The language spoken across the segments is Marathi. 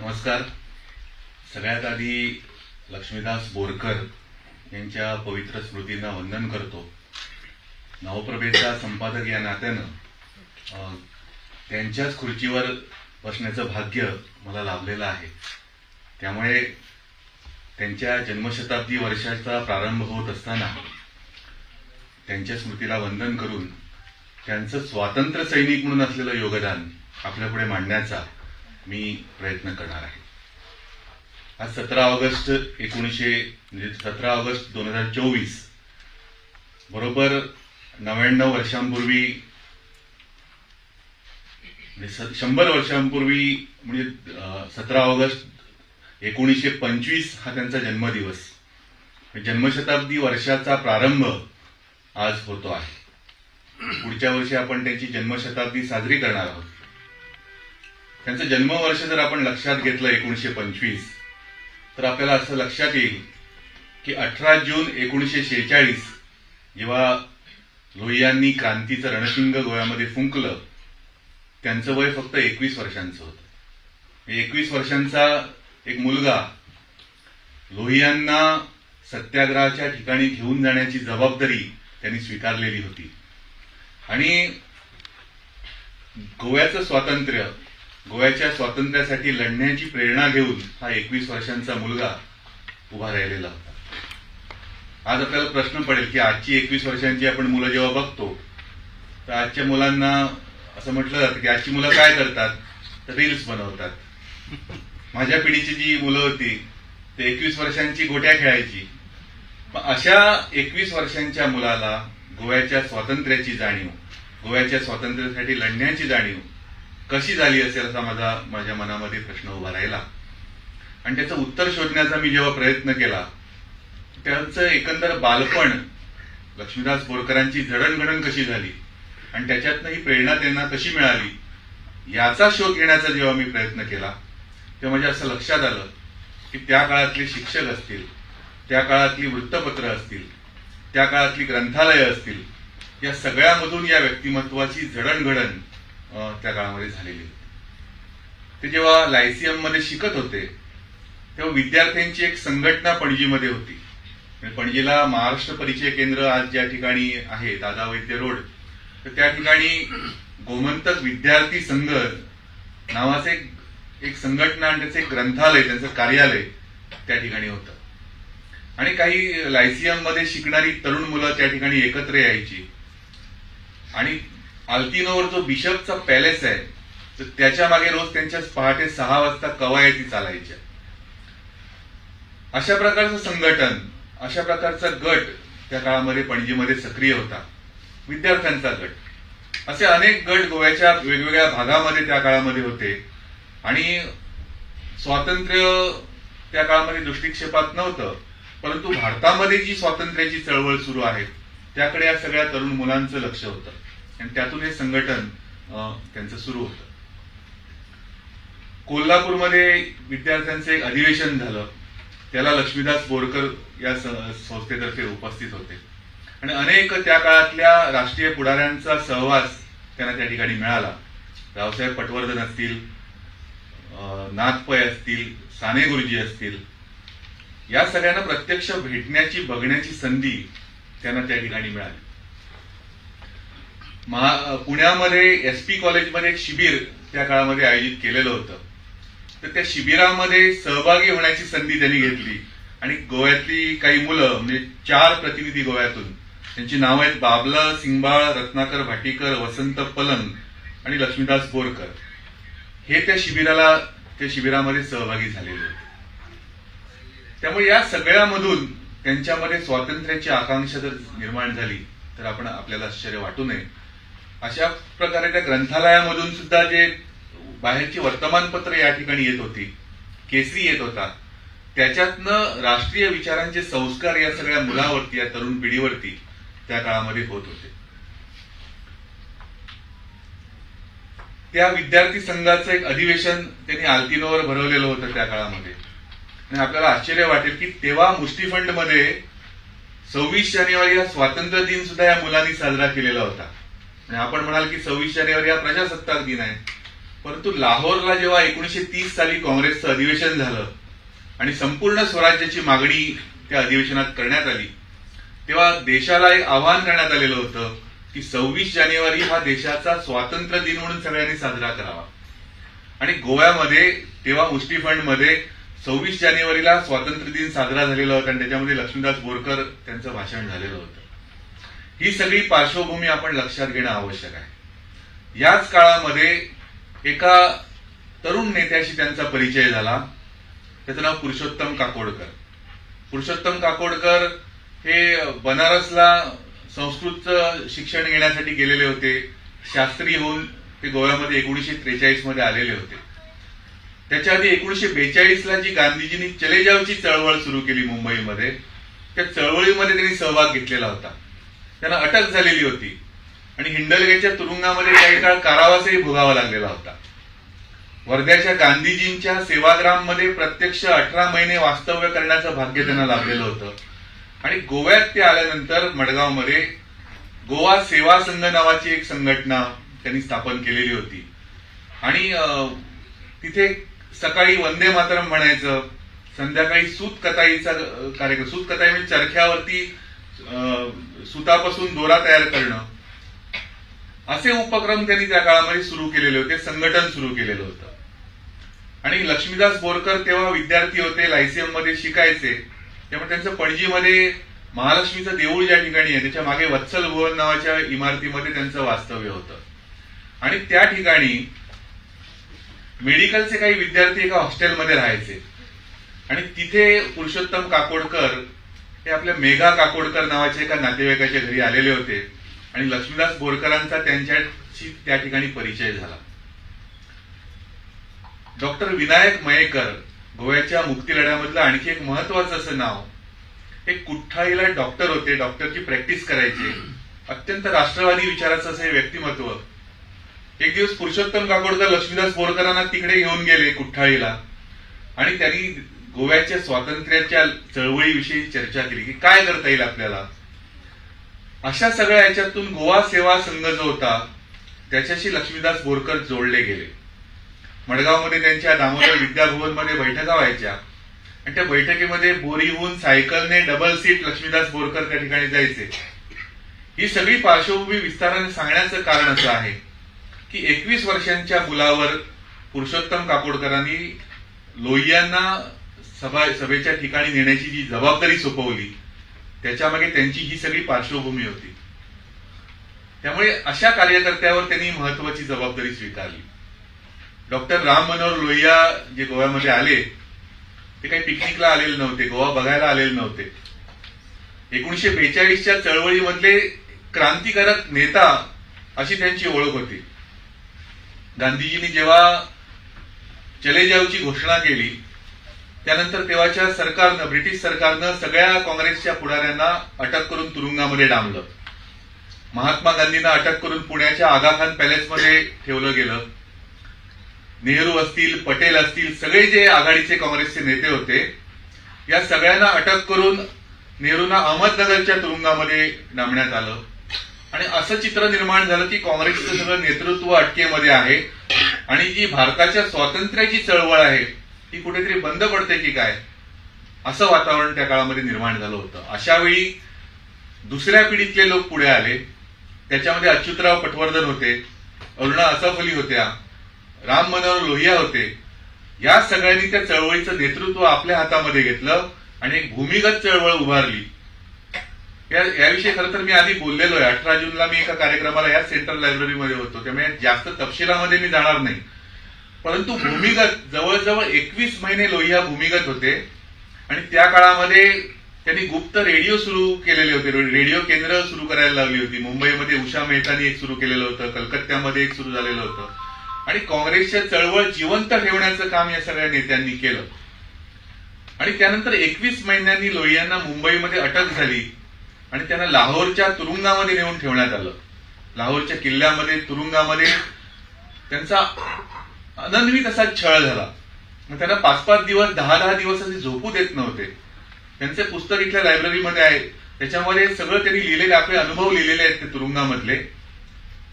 नमस्कार. सगळ्यात आधी लक्ष्मीदास बोरकर यांच्या पवित्र स्मृतींना वंदन करतो. नवप्रभेचा संपादक या नात्यानं त्यांच्याच खुर्चीवर बसण्याचं भाग्य मला लाभलेलं आहे. त्यामुळे त्यांच्या जन्मशताब्दी वर्षाचा प्रारंभ होत असताना त्यांच्या स्मृतीला वंदन करून त्यांचं स्वातंत्र्य सैनिक म्हणून असलेलं योगदान आपल्यापुढे मांडण्याचा मी प्रयत्न करणार आहे. आज 17 ऑगस्ट 2024 बरोबर 99 वर्षांपूर्वी 100 वर्षांपूर्वी म्हणजे 17 ऑगस्ट 1925 हा त्यांचा जन्मदिवस. जन्मशताब्दी वर्षाचा प्रारंभ आज होतो आहे. पुढच्या वर्षी आपण त्यांची जन्मशताब्दी साजरी करणार आहोत. त्यांचं जन्मवर्ष जर आपण लक्षात घेतलं 1925, तर आपल्याला असं लक्षात येईल की 18 जून 1946 जेव्हा लोहियांनी क्रांतीचं रणशिंग गोव्यामध्ये फुंकलं, त्यांचं वय फक्त 21 वर्षांचं होतं. 21 वर्षांचा एक मुलगा लोहियांना सत्याग्रहाच्या ठिकाणी घेऊन जाण्याची जबाबदारी त्यांनी स्वीकारलेली होती. आणि गोव्याच्या स्वातंत्र्यासाठी लढण्याची प्रेरणा घेऊन हा 21 वर्षांचा मुलगा उभा राहिलेला होता. आज आपल्याला प्रश्न पडेल की आजची 21 वर्षांची आपण मुलं जेव्हा बघतो, तर आजच्या मुलांना असं म्हटलं जातं की आजची मुलं काय करतात, तर रील्स बनवतात. माझ्या पिढीची जी मुलं होती ते 21 वर्षांची गोट्या खेळायची. अशा 21 वर्षांच्या मुलाला गोव्याच्या स्वातंत्र्याची जाणीव, गोव्याच्या स्वातंत्र्यासाठी लढण्याची जाणीव कशी झाली असेल असा माझ्या मनामध्ये प्रश्न उभा राहिला. आणि त्याचं उत्तर शोधण्याचा मी जेव्हा प्रयत्न केला, त्यांचं एकंदर बालपण, लक्ष्मीदास बोरकरांची जडणघडण कशी झाली आणि त्याच्यातनं ही प्रेरणा त्यांना कशी मिळाली, याचा शोध घेण्याचा जेव्हा मी प्रयत्न केला, तेव्हा माझ्या असं लक्षात आलं की त्या काळातले शिक्षक असतील, त्या काळातली वृत्तपत्र असतील, त्या काळातली ग्रंथालयं असतील, या सगळ्यामधून या व्यक्तिमत्वाची जडणघडण त्या काळामध्ये झालेली होती. ते जेव्हा लायसियम मध्ये शिकत होते तेव्हा विद्यार्थ्यांची एक संघटना पणजीमध्ये होती. पणजीला महाराष्ट्र परिचय केंद्र आज ज्या ठिकाणी आहे, दादा वैद्य रोड, तर त्या ठिकाणी गोमंतक विद्यार्थी संघ नावाचे एक संघटना आणि त्याचं एक ग्रंथालय, त्यांचं कार्यालय त्या ठिकाणी होतं. आणि काही लायसियम मध्ये शिकणारी तरुण मुलं त्या ठिकाणी एकत्र यायची. आणि आल्तिनोवर जो बिशपचा पॅलेस आहे, तर त्याच्या मागे रोज त्यांच्या पहाटे 6 वाजता कवायती चालायच्या. अशा प्रकारचं संघटन, अशा प्रकारचा गट त्या काळामध्ये पणजीमध्ये सक्रिय होता, विद्यार्थ्यांचा गट. असे अनेक गट गोव्याच्या वेगवेगळ्या भागामध्ये त्या काळामध्ये होते. आणि स्वातंत्र्य त्या काळामध्ये दृष्टिक्षेपात नव्हतं, परंतु भारतामध्ये जी स्वातंत्र्याची चळवळ सुरू आहे त्याकडे या सगळ्या तरुण मुलांचं लक्ष होतं. आणि त्यातून हे संघटन त्यांचं सुरू होतं. कोल्हापूरमध्ये विद्यार्थ्यांचं एक अधिवेशन झालं. त्याला लक्ष्मीदास बोरकर या संस्थेतर्फे उपस्थित होते. आणि अनेक त्या काळातल्या राष्ट्रीय पुढाऱ्यांचा सहवास त्यांना त्या ठिकाणी मिळाला. रावसाहेब पटवर्धन असतील, नाथ पै असतील, साने गुरुजी असतील, या सगळ्यांना प्रत्यक्ष भेटण्याची, बघण्याची संधी त्यांना त्या ठिकाणी मिळाली. पुण्यामध्ये SP कॉलेजमध्ये एक शिबिर त्या काळामध्ये आयोजित केलेलं होतं. तर त्या शिबिरामध्ये सहभागी होण्याची संधी त्यांनी घेतली. आणि गोव्यातली काही मुलं, म्हणजे 4 प्रतिनिधी गोव्यातून, त्यांची नावं आहेत बाबला सिंगबाळ, रत्नाकर भाटीकर, वसंत पलंग आणि लक्ष्मीदास बोरकर. हे त्या शिबिरामध्ये सहभागी झालेले होते. त्यामुळे या सगळ्यामधून त्यांच्यामध्ये स्वातंत्र्याची आकांक्षा जर निर्माण झाली तर आपल्याला आश्चर्य वाटू नये. अशा प्रकारे त्या ग्रंथालयामधून सुद्धा जे बाहेरची वर्तमानपत्र या ठिकाणी येत होती, केसरी येत होता, त्याच्यातनं राष्ट्रीय विचारांचे संस्कार या सगळ्या मुलावरती, या तरुण पिढीवरती त्या काळामध्ये होत होते. त्या विद्यार्थी संघाचं एक अधिवेशन त्यांनी आल्तिनोवर भरवलेलं होतं त्या काळामध्ये. आणि आपल्याला आश्चर्य वाटेल की तेव्हा मुष्टीफंड मध्ये 26 जानेवारी हा स्वातंत्र्य दिन सुद्धा या मुलांनी साजरा केलेला होता. आणि आपण म्हणाल की 26 जानेवारी हा प्रजासत्ताक दिन आहे, परंतु लाहोरला जेव्हा 1930 साली काँग्रेसचं अधिवेशन झालं आणि संपूर्ण स्वराज्याची मागणी त्या अधिवेशनात करण्यात आली, तेव्हा देशाला एक आवाहन करण्यात आलेलं होतं की 26 जानेवारी हा देशाचा स्वातंत्र्य दिन म्हणून सगळ्यांनी साजरा करावा. आणि गोव्यामध्ये तेव्हा मुष्टी फंडमध्ये 26 जानेवारीला स्वातंत्र्य दिन साजरा झालेला होता आणि त्याच्यामध्ये लक्ष्मीदास बोरकर त्यांचं भाषण झालेलं होतं. ही सगळी पार्श्वभूमी आपण लक्षात घेणं आवश्यक आहे. याच काळामध्ये एका तरुण नेत्याशी त्यांचा परिचय झाला. त्याचं नाव पुरुषोत्तम काकोडकर. पुरुषोत्तम काकोडकर हे बनारसला संस्कृतचं शिक्षण घेण्यासाठी गेलेले होते. शास्त्री होऊन ते गोव्यामध्ये 1943 मध्ये आलेले होते. त्याच्या आधी 1942ला जी गांधीजींनी चले जावची चळवळ सुरू केली मुंबईमध्ये, त्या चळवळीमध्ये त्यांनी सहभाग घेतलेला होता. त्यांना अटक झालेली होती आणि हिंडलगेच्या तुरुंगामध्ये काही काळ कारावासही भोगावा लागलेला होता. वर्ध्याच्या गांधीजींच्या सेवाग्राममध्ये प्रत्यक्ष 18 महिने वास्तव्य करण्याचं भाग्य त्यांना लाभलेलं होतं. आणि गोव्यात ते आल्यानंतर मडगावमध्ये गोवा सेवा संघ नावाची एक संघटना त्यांनी स्थापन केलेली होती. आणि तिथे सकाळी वंदे मातरम म्हणायचं, संध्याकाळी सूत कताईचा कार्यक्रम, सूत कताई म्हणजे चरख्यावरती सुतापासून दोरा तयार करणं, असे उपक्रम त्यांनी त्या काळामध्ये सुरू केलेले होते, संघटन सुरू केलेलं होतं. आणि लक्ष्मीदास बोरकर तेव्हा विद्यार्थी होते, लायसियम मध्ये शिकायचे. त्यामुळे त्यांचं पणजीमध्ये महालक्ष्मीचं देऊळ ज्या ठिकाणी आहे त्याच्या मागे वत्सल भवन नावाच्या इमारतीमध्ये त्यांचं वास्तव्य होतं. आणि त्या ठिकाणी मेडिकलचे काही विद्यार्थी एका हॉस्टेलमध्ये राहायचे. आणि तिथे पुरुषोत्तम काकोडकर हे आपल्या मेघा काकोडकर नावाच्या एका नातेवाईकाच्या घरी आलेले होते आणि लक्ष्मीदास बोरकरांचा त्यांच्याशी त्या ठिकाणी परिचय झाला. डॉक्टर विनायक मयेकर गोव्याच्या मुक्तीलढ्यामधलं आणखी एक महत्वाचं असं नाव. हे कुठ्ठाळीला डॉक्टर होते, डॉक्टरची प्रॅक्टिस करायचे, अत्यंत राष्ट्रवादी विचाराचं असं व्यक्तिमत्व. एक दिवस पुरुषोत्तम काकोडकर लक्ष्मीदास बोरकरांना तिकडे घेऊन गेले कुठ्ठाळीला आणि त्यांनी गोव्याच्या स्वातंत्र्याच्या चळवळीविषयी चर्चा केली की काय करता येईल आपल्याला. अशा सगळ्या याच्यातून गोवा सेवा संघ जो होता त्याच्याशी लक्ष्मीदास बोरकर जोडले गेले. मडगावमध्ये त्यांच्या दामोदर विद्याभवनमध्ये बैठका व्हायच्या आणि त्या बैठकीमध्ये बोरीहून सायकलने डबल सीट लक्ष्मीदास बोरकर त्या ठिकाणी जायचे. ही सगळी पार्श्वभूमी विस्ताराने सांगण्याचं कारण असं आहे की 21 वर्षांच्या मुलावर पुरुषोत्तम काकोडकरांनी लोहियांना सभेच्या ठिकाणी नेण्याची जी जबाबदारी सोपवली त्याच्यामागे त्यांची ही सगळी पार्श्वभूमी होती. त्यामुळे अशा कार्यकर्त्यावर त्यांनी महत्वाची जबाबदारी स्वीकारली. डॉक्टर राम मनोहर लोहिया जे गोव्यामध्ये आले ते काही पिकनिकला आलेले नव्हते, गोवा बघायला आलेले नव्हते. 1942च्या चळवळीमधले क्रांतिकारक नेता अशी त्यांची ओळख होती. गांधीजींनी जेव्हा चले जावची घोषणा केली त्यानंतर तेव्हाच्या सरकारनं, ब्रिटिश सरकारनं सगळ्या काँग्रेसच्या पुढाऱ्यांना अटक करून तुरुंगामध्ये डांबलं. महात्मा गांधींना अटक करून पुण्याच्या आगा खान पॅलेसमध्ये ठेवलं गेलं. नेहरू असतील, पटेल असतील, सगळे जे आघाडीचे काँग्रेसचे नेते होते या सगळ्यांना अटक करून नेहरूंना अहमदनगरच्या तुरुंगामध्ये डांबण्यात आलं. आणि असं चित्र निर्माण झालं की काँग्रेसचं सगळं नेतृत्व अटकेमध्ये आहे आणि जी भारताच्या स्वातंत्र्याची चळवळ आहे ती कुठेतरी बंद पडते की काय, असं वातावरण त्या काळामध्ये निर्माण झालं होतं. अशा वेळी दुसऱ्या पिढीतले लोक पुढे आले. त्याच्यामध्ये अच्युतराव पटवर्धन होते, अरुणा असफ अली होत्या, राम मनोहर लोहिया होते. या सगळ्यांनी त्या चळवळीचं नेतृत्व आपल्या हातामध्ये घेतलं आणि एक भूमिगत चळवळ उभारली. याविषयी खरं तर मी आधी बोललेलो आहे. 18 जूनला मी एका कार्यक्रमाला या सेंट्रल लायब्ररीमध्ये होतो, त्यामुळे जास्त तपशिलामध्ये मी जाणार नाही. परंतु भूमिगत जवळजवळ 21 महिने लोहिया भूमिगत होते आणि त्या काळामध्ये त्यांनी गुप्त रेडिओ सुरू केलेले होते, रेडिओ केंद्र सुरू करायला लावली होती. मुंबईमध्ये उषा मेहतानी एक सुरू केलेलं होतं, कलकत्त्यामध्ये एक सुरू झालेलं होतं आणि काँग्रेसच्या चळवळ जिवंत ठेवण्याचं काम या सगळ्या नेत्यांनी केलं. आणि त्यानंतर 21 महिन्यांनी लोहियांना मुंबईमध्ये अटक झाली आणि त्यांना लाहोरच्या तुरुंगामध्ये नेऊन ठेवण्यात आलं. लाहोरच्या किल्ल्यामध्ये तुरुंगामध्ये त्यांचा अनन्वित असा छळ झाला. मग त्यांना 5-5 दिवस 10-10 दिवस असे झोपू देत नव्हते. त्यांचे पुस्तक इथल्या लायब्ररीमध्ये आहे, त्याच्यामध्ये सगळं त्यांनी लिहिलेले आपले अनुभव लिहिलेले आहेत ते तुरुंगामधले.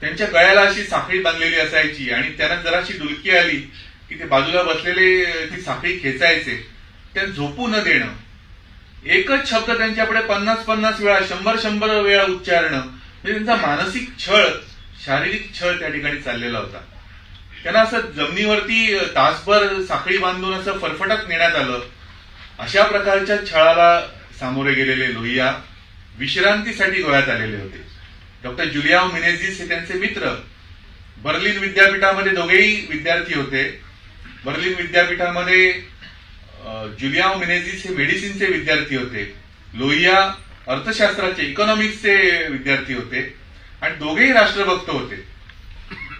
त्यांच्या गळ्याला अशी साखळी बांधलेली असायची आणि त्यांना जराशी डुलकी आली की ते बाजूला बसलेले ती साखळी खेचायचे. त्या झोपू न देणं, एकच शब्द त्यांच्यापुढे 50-50 वेळा 100-100 वेळा उच्चारणं, म्हणजे त्यांचा मानसिक छळ, शारीरिक छळ त्या ठिकाणी चाललेला होता. त्यांना असं जमिनीवरती तासभर साखळी बांधून असं फरफटत नेण्यात आलं. अशा प्रकारच्या छळाला सामोरे गेलेले लोहिया विश्रांतीसाठी गोव्यात आलेले होते. डॉक्टर जुलियाओ मिनेझिस हे त्यांचे मित्र. बर्लिन विद्यापीठामध्ये दोघेही विद्यार्थी होते. बर्लिन विद्यापीठामध्ये जुलियाओ मिनेझिस हे मेडिसिनचे विद्यार्थी होते. लोहिया अर्थशास्त्राचे, इकॉनॉमिक्सचे विद्यार्थी होते आणि दोघेही राष्ट्रभक्त होते.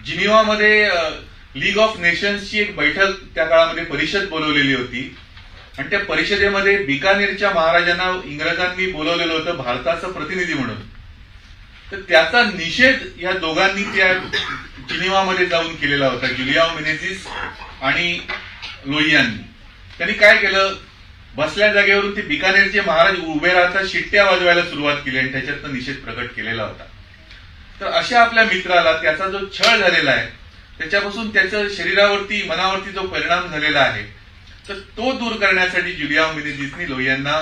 जिनिव्हामध्ये लीग ऑफ नेशन्सची एक बैठक त्या काळामध्ये परिषद बोलवलेली होती आणि त्या परिषदेमध्ये बिकानेरच्या महाराजांना इंग्रजांनी बोलवलेलं होतं भारताचं प्रतिनिधी म्हणून. तर त्याचा निषेध या दोघांनी त्या जिनिव्हामध्ये जाऊन केलेला होता, जुलियाओ मिनेझिस आणि लोहियांनी. त्यांनी काय केलं, बसल्या जागेवरून ते बिकानेरचे महाराज उभे राहता शिट्ट्या वाजवायला सुरुवात केली आणि त्याच्यातनं निषेध प्रकट केलेला होता. तर अशा आपल्या मित्राला त्याचा जो छळ झालेला आहे, त्याच्यापासून त्याच्या शरीरावरती, मनावरती जो परिणाम झालेला आहे, तर तो दूर करण्यासाठी जुलियाओ मिनेझिसनी लोहियांना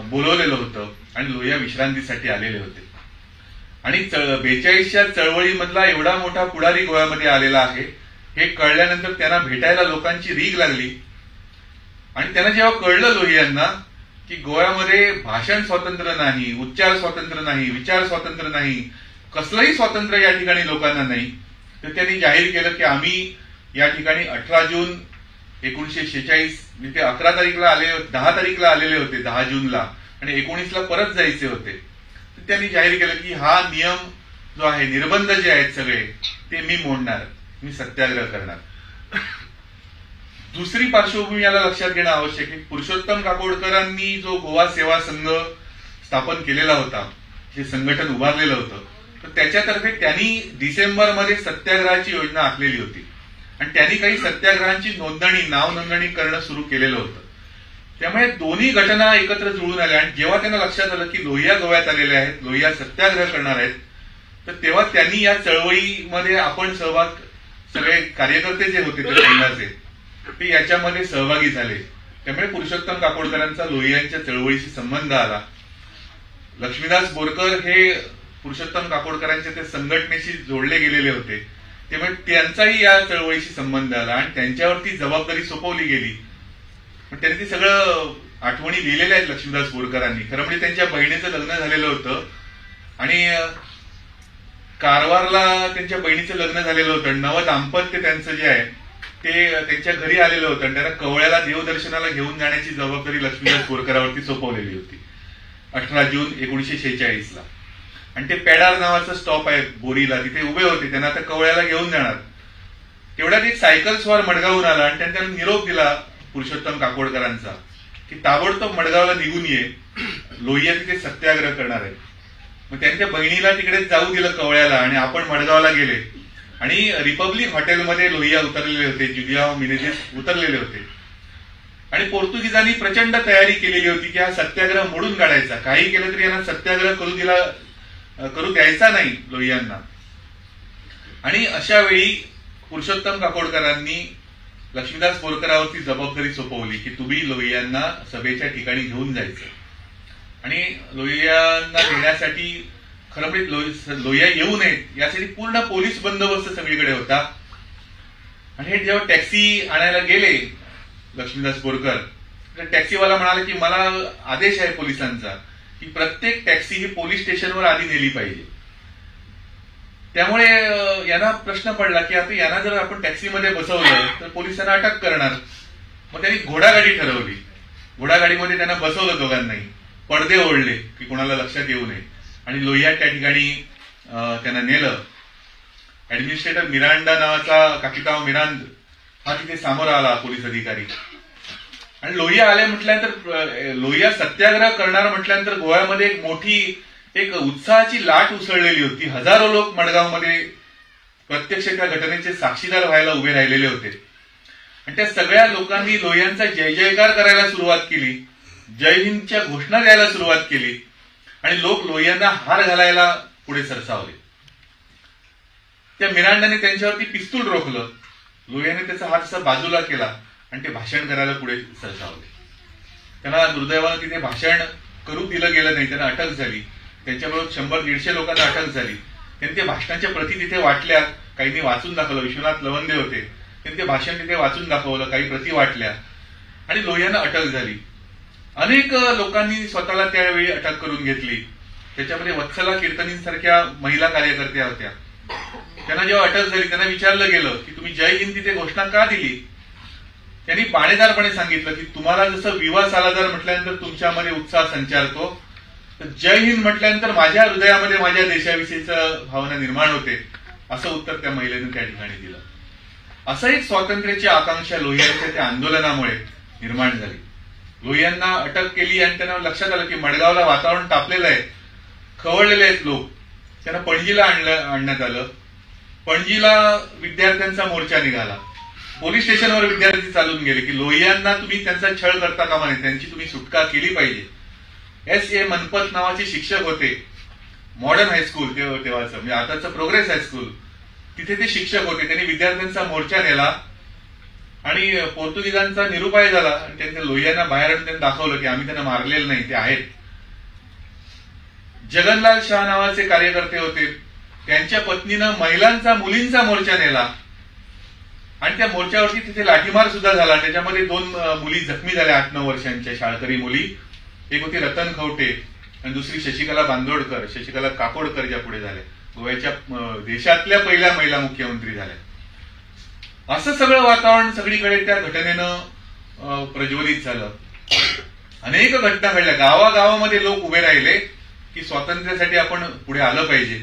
बोलवलेलं होतं आणि लोहिया विश्रांतीसाठी आलेले होते. आणि 42च्या चळवळीमधला एवढा मोठा पुढारी गोव्यामध्ये आलेला आहे हे कळल्यानंतर त्यांना भेटायला लोकांची रीघ लागली. आणि त्यांना जेव्हा कळलं लोहियांना की गोव्यामध्ये भाषण स्वातंत्र्य नाही, उच्चार स्वातंत्र्य नाही, विचार स्वातंत्र्य नाही, कसलंही स्वातंत्र्य या ठिकाणी लोकांना नाही, तर त्यांनी जाहीर केलं की आम्ही या ठिकाणी 18 जून 1946 म्हणजे 11 तारीखला आले, 10 तारीखला आलेले होते, 10 जूनला, आणि 19ला परत जायचे होते. तर त्यांनी जाहीर केलं की हा नियम जो आहे, निर्बंध जे आहेत सगळे, ते मी मोडणार, मी सत्याग्रह करणार. दुसरी पार्श्वभूमी याला लक्षात घेणं आवश्यक आहे. पुरुषोत्तम काकोडकरांनी जो गोवा सेवा संघ स्थापन केलेला होता, जे संघटन उभारलेलं होतं, तर त्याच्यातर्फे त्यांनी डिसेंबरमध्ये सत्याग्रहाची योजना आखलेली होती आणि त्यांनी काही सत्याग्रहांची नोंदणी, नाव नोंदणी करणं सुरू केलेलं होतं. त्यामुळे दोन्ही घटना एकत्र जुळून आल्या आणि जेव्हा त्यांना लक्षात आलं की लोहिया गोव्यात आलेले आहेत, लोहिया सत्याग्रह करणार आहेत, तर तेव्हा त्यांनी या चळवळीमध्ये आपण सहभाग, सगळे कार्यकर्ते जे होते त्या संघाचे, ते याच्यामध्ये सहभागी झाले. त्यामुळे पुरुषोत्तम काकोडकरांचा लोहियांच्या चळवळीशी संबंध आला. लक्ष्मीदास बोरकर हे पुरुषोत्तम काकोडकरांच्या त्या संघटनेशी जोडले गेलेले होते, त्यामुळे त्यांचाही या चळवळीशी संबंध आला आणि त्यांच्यावरती जबाबदारी सोपवली गेली. पण त्यांनी ते सगळं आठवणी लिहिलेल्या आहेत लक्ष्मीदास बोरकरांनी. खरं म्हणजे त्यांच्या बहिणीचं लग्न झालेलं होतं आणि कारवारला त्यांच्या बहिणीचं लग्न झालेलं होतं. नव दाम्पत्य त्यांचं जे आहे ते त्यांच्या घरी आलेलं होतं आणि त्यांना कवळ्याला देवदर्शनाला घेऊन जाण्याची जबाबदारी लक्ष्मीदास बोरकरावरती सोपवलेली होती 18 जून 1946ला. आणि ते पेडार नावाचं स्टॉप आहे बोरीला, तिथे उभे होते. त्यांना आता कवळ्याला घेऊन जाणार. तेवढ्यात एक सायकल स्वार मडगावून आला आणि त्यांनी त्याला निरोप दिला पुरुषोत्तम काकोडकरांचा की ताबडतोब मडगावला निघून ये, लोहिया तिथे सत्याग्रह करणार आहे. मग त्यांच्या बहिणीला तिकडे जाऊ दिलं कवळ्याला आणि आपण मडगावला गेले आणि रिपब्लिक हॉटेलमध्ये लोहिया उतरलेले होते, जुलियाओ मिनेझिस उतरलेले होते. आणि पोर्तुगीजांनी प्रचंड तयारी केलेली होती की हा सत्याग्रह मोडून काढायचा, काही केलं तरी यांना सत्याग्रह करू द्यायचा नाही लोहियांना. आणि अशा वेळी पुरुषोत्तम काकोडकरांनी लक्ष्मीदास बोरकरावरती जबाबदारी सोपवली की तुम्ही लोहियांना सभेच्या ठिकाणी घेऊन जायचं. आणि लोहियांना घेण्यासाठी खरं म्हणजे लोहिया येऊ नयेत यासाठी पूर्ण पोलीस बंदोबस्त सगळीकडे होता. आणि हे जेव्हा टॅक्सी आणायला गेले लक्ष्मीदास बोरकर, तर टॅक्सीवाला म्हणाला की मला आदेश आहे पोलिसांचा की प्रत्येक टॅक्सी ही पोलीस स्टेशनवर आधी नेली पाहिजे. त्यामुळे यांना प्रश्न पडला की आता यांना जर आपण टॅक्सीमध्ये बसवलं तर पोलिसांना अटक करणार. मग त्यांनी घोडागाडी ठरवली. घोडागाडीमध्ये त्यांना बसवलं दोघांनाही, पडदे ओढले की कोणाला लक्षात येऊ नये आणि लोहिया त्या ठिकाणी त्यांना नेलं. ऍडमिनिस्ट्रेटर मिरांडा नावाचा कापिताव मिरांद हा तिथे सामोरा आला, पोलीस अधिकारी. आणि लोहिया आले म्हटल्यानंतर, लोहिया सत्याग्रह करणार म्हटल्यानंतर गोव्यामध्ये एक मोठी एक उत्साहाची लाट उसळलेली होती. हजारो लोक मडगावमध्ये प्रत्यक्ष त्या घटनेचे साक्षीदार व्हायला उभे राहिलेले होते. आणि त्या सगळ्या लोकांनी लोहियांचा जय जयकार करायला सुरुवात केली, जय हिंदच्या घोषणा द्यायला सुरुवात केली आणि लोक लोहियांना हार घालायला पुढे सरसावले. त्या मिरांडाने त्यांच्यावरती पिस्तूल रोखलं. लोहियाने त्याचा हात असा बाजूला केला आणि ते भाषण करायला पुढे सरसावले. त्यांना दुर्दैवानं तिथे भाषण करू दिलं गेलं नाही, त्यांना अटक झाली. त्यांच्याबरोबर 100-150 लोकांना अटक झाली. त्यांनी ते भाषणाच्या प्रती तिथे वाटल्या, काहींनी वाचून दाखवलं. विश्वनाथ लवंदे होते, त्यांनी ते भाषण तिथे वाचून दाखवलं, काही प्रती वाटल्या आणि लोहियांना अटक झाली. अनेक लोकांनी स्वतःला त्यावेळी अटक करून घेतली. त्याच्यामध्ये वत्सला कीर्तनींसारख्या महिला कार्यकर्त्या होत्या. त्यांना जेव्हा अटक झाली त्यांना विचारलं गेलं की तुम्ही जय हिंद तिथे घोषणा का दिली. त्यांनी बाणेदारपणे सांगितलं की तुम्हाला जसं विवा सालादार म्हटल्यानंतर तुमच्यामध्ये उत्साह संचारतो, तर जय हिंद म्हटल्यानंतर माझ्या हृदयामध्ये माझ्या देशाविषयीचं भावना निर्माण होते, असं उत्तर त्या महिलेने त्या ठिकाणी दिलं. असं एक स्वातंत्र्याची आकांक्षा लोहियांच्या त्या आंदोलनामुळे निर्माण झाली. लोहियांना अटक केली आणि त्यांना लक्षात आलं की मडगावला वातावरण तापलेलं आहे, खवळलेले आहेत लोक. त्यांना पणजीला आणण्यात आलं. पणजीला विद्यार्थ्यांचा मोर्चा निघाला. पोलीस स्टेशनवर विद्यार्थी चालून गेले की लोहियांना तुम्ही त्यांचा छळ करता कामा नये, त्यांची तुम्ही सुटका केली पाहिजे. S.A. मनपत नावाचे शिक्षक होते, मॉडर्न हायस्कूल तेव्हाचं, म्हणजे आताचं प्रोग्रेस हायस्कूल, तिथे ते शिक्षक होते. त्यांनी विद्यार्थ्यांचा मोर्चा नेला आणि पोर्तुगीजांचा निरुपाय झाला आणि त्यांच्या लोहियांना बाहेर आणून त्यांनी दाखवलं की आम्ही त्यांना मारलेलं नाही, ते आहेत. जगनलाल शाह नावाचे कार्यकर्ते होते, त्यांच्या पत्नीनं महिलांचा मुलींचा मोर्चा नेला आणि त्या मोर्चावरती तिथे लाठीमार सुद्धा झाला. त्याच्यामध्ये 2 मुली जखमी झाल्या, 8-9 वर्षांच्या शाळकरी मुली. एक होती रतन खवटे आणि दुसरी शशिकला बांदोडकर, शशिकला काकोडकर, ज्या पुढे झाल्या गोव्याच्या देशातल्या पहिल्या महिला मुख्यमंत्री झाल्या. असं सगळं वातावरण सगळीकडे त्या घटनेनं प्रज्वलित झालं. अनेक घटना घडल्या. गावागावामध्ये लोक उभे राहिले की स्वातंत्र्यासाठी आपण पुढे आलं पाहिजे.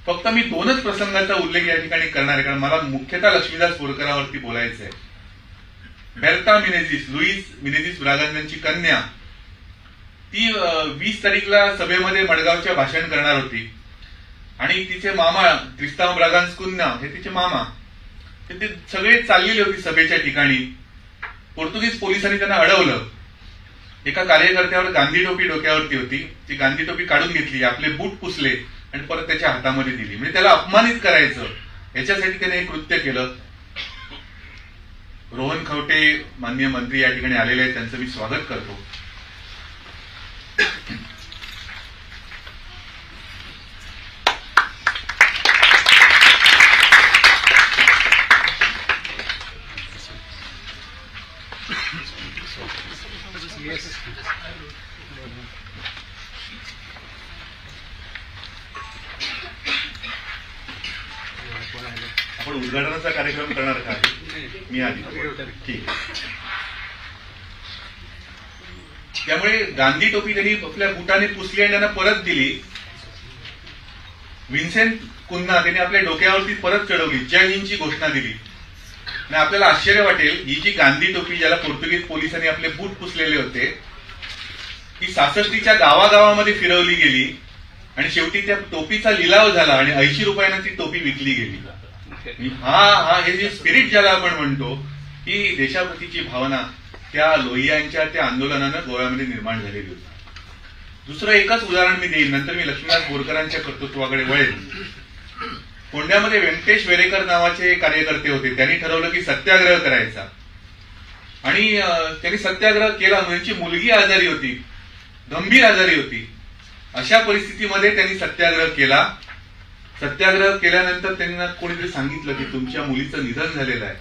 फक्त मी 2च प्रसंगाचा उल्लेख या ठिकाणी करणार आहे, कारण मला मुख्यतः लक्ष्मीदास बोरकरांवरती बोलायचं आहे. बेर्ता मिनेझिस, लुईस मिनेझिस ब्रागांझांची कन्या, ती 20 तारीखला सभेमध्ये मडगावच्या भाषण करणार होती आणि तिचे मामा क्रिस्ताव ब्रागांझ कुन्ना हे तिचे मामा, ते सगळे चाललेले होते सभेच्या ठिकाणी. पोर्तुगीज पोलिसांनी त्यांना अडवलं. एका कार्यकर्त्यावर गांधी टोपी डोक्यावरती होती, ती गांधी टोपी काढून घेतली, आपले बूट पुसले आणि परत त्याच्या हातामध्ये दिली. म्हणजे त्याला अपमानित करायचं याच्यासाठी त्याने एक कृत्य केलं. रोहन खवटे माननीय मंत्री या ठिकाणी आलेले आहेत, त्यांचं मी स्वागत करतो. आपण उद्घाटनाचा कार्यक्रम करणार का? मी आधी ठीक. त्यामुळे गांधी टोपी त्यांनी आपल्या बुटाने पुसली आणि त्यांना परत दिली. विन्सेंट कुन्ना त्यांनी आपल्या डोक्यावरती परत चढवली, जय हिंदची घोषणा दिली. आणि आपल्याला आश्चर्य वाटेल, ही जी गांधी टोपी ज्याला पोर्तुगीज पोलिसांनी आपले बूट पुसलेले होते, ती 66च्या गावागावामध्ये फिरवली गेली आणि शेवटी त्या टोपीचा लिलाव झाला आणि 80 रुपयांना ती टोपी विकली गेली. हे जे स्पिरिट ज्याला आपण म्हणतो, ही देशाप्रतीची भावना त्या लोहियांच्या त्या आंदोलनानं गोव्यामध्ये निर्माण झालेली होती. दुसरं एकच उदाहरण मी देईन, नंतर मी लक्ष्मीदास बोरकरांच्या कर्तृत्वाकडे वळेन. कोंड्यामध्ये व्यंकटेश वेरेकर नावाचे कार्यकर्ते होते. त्यांनी ठरवलं की सत्याग्रह करायचा आणि त्यांनी सत्याग्रह केला. त्यांची मुलगी आजारी होती, गंभीर आजारी होती. अशा परिस्थितीमध्ये त्यांनी सत्याग्रह केला. सत्याग्रह केल्यानंतर त्यांना कोणीतरी सांगितलं की तुमच्या मुलीचं निधन झालेलं आहे.